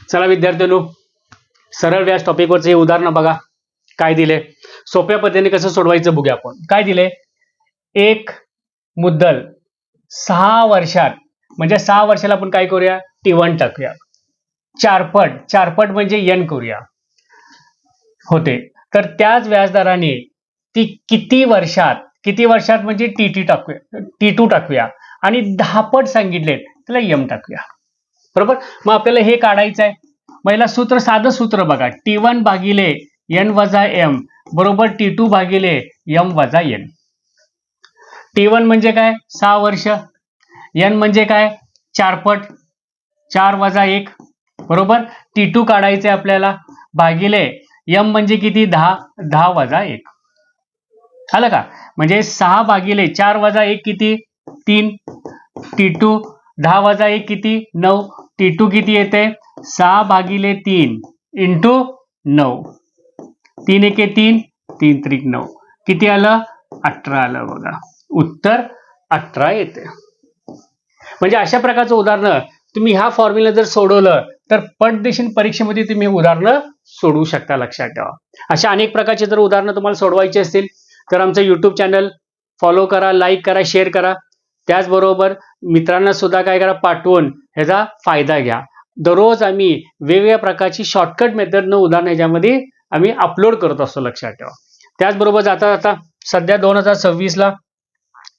चला विद्यार्थ्यांनो, सरळ व्याज टॉपिकवरचे हे उदाहरण बघा. काय दिले, सोप्या पद्धतीने कसं सोडवायचं बघूया आपण. काय दिले, एक मुद्दल 6 वर्षात, म्हणजे 6 वर्षाला आपण काय करूया, T1 टाकूया. चारपट म्हणजे n करूया होते. तर त्याच व्याजदराने ती किती वर्षात म्हणजे T2 टाकूया आणि 10 पट सांगितले त्याला m टाकूया. बरोबर. मग आपल्याला हे काढायचं आहे. पहिला सूत्र, साधं सूत्र बघा, T1 भागिले n वजा m बरोबर T2 भागिले m वजा n. T1 म्हणजे काय, 6 वर्ष. n म्हणजे काय, 4 पट, 4 वजा 1 बरोबर. T2 काढायचे आपल्याला, भागिले m म्हणजे किती, 10 वजा 1. आलं का. म्हणजे 6 भागिले 4 वजा 1 किती, 3. T2 10 वजा 1 किती, 9. T2 किती येते, 6 भागिले 3 इंटू 9. 3 एके 3, 3 त्रिक 9. किती आलं, 18 आलं बघा. उत्तर 18 येते. म्हणजे अशा प्रकारचं उदाहरण तुम्ही ह्या फॉर्म्युला जर सोडवलं तर पटदेशील परीक्षेमध्ये तुम्ही उदाहरणं सोडवू शकता. लक्षात ठेवा. अशा अनेक प्रकारचे जर उदाहरणं तुम्हाला सोडवायची असतील तर आमचं YouTube चॅनल फॉलो करा, लाईक करा, शेअर करा. त्याचबरोबर मित्रांना सुद्धा काय करा, पाठवून ह्याचा फायदा घ्या. दररोज आम्ही वेगवेगळ्या प्रकारची शॉर्टकट मेथडनं उदाहरण ह्याच्यामध्ये आम्ही अपलोड करत असतो. लक्षात ठेवा. त्याचबरोबर जाता सध्या 2026ला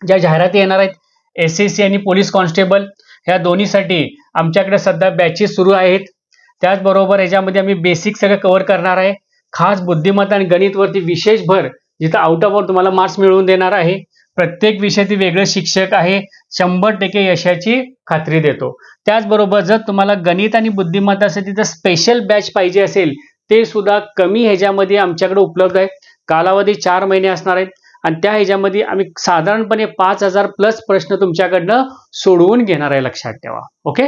ज्या जाहिराती येणार आहेत, SSC आणि पोलीस कॉन्स्टेबल, ह्या दोन्हीसाठी आमच्याकडे सध्या बॅचेस सुरू आहेत. त्याचबरोबर याच्यामध्ये आम्ही बेसिक सगळं कव्हर करणार आहे. खास बुद्धिमत्ता आणि गणित वरती विशेष भर, जिथं आउट ऑफ तुम्हाला मार्क्स मिळवून देणार आहे. प्रत्येक विषयाचे वेगळे शिक्षक आहे. 100% यशाची खात्री देतो. त्याचबरोबर जर तुम्हाला गणित आणि बुद्धिमत्तासाठी जर स्पेशल बॅच पाहिजे असेल, ते सुद्धा कमी ह्याच्यामध्ये आमच्याकडे उपलब्ध आहे. कालावधी 4 महिने असणार आहेत आणि त्या ह्याच्यामध्ये आम्ही साधारणपणे 5000 प्लस प्रश्न तुमच्याकडनं सोडवून घेणार आहे. लक्षात ठेवा. ओके.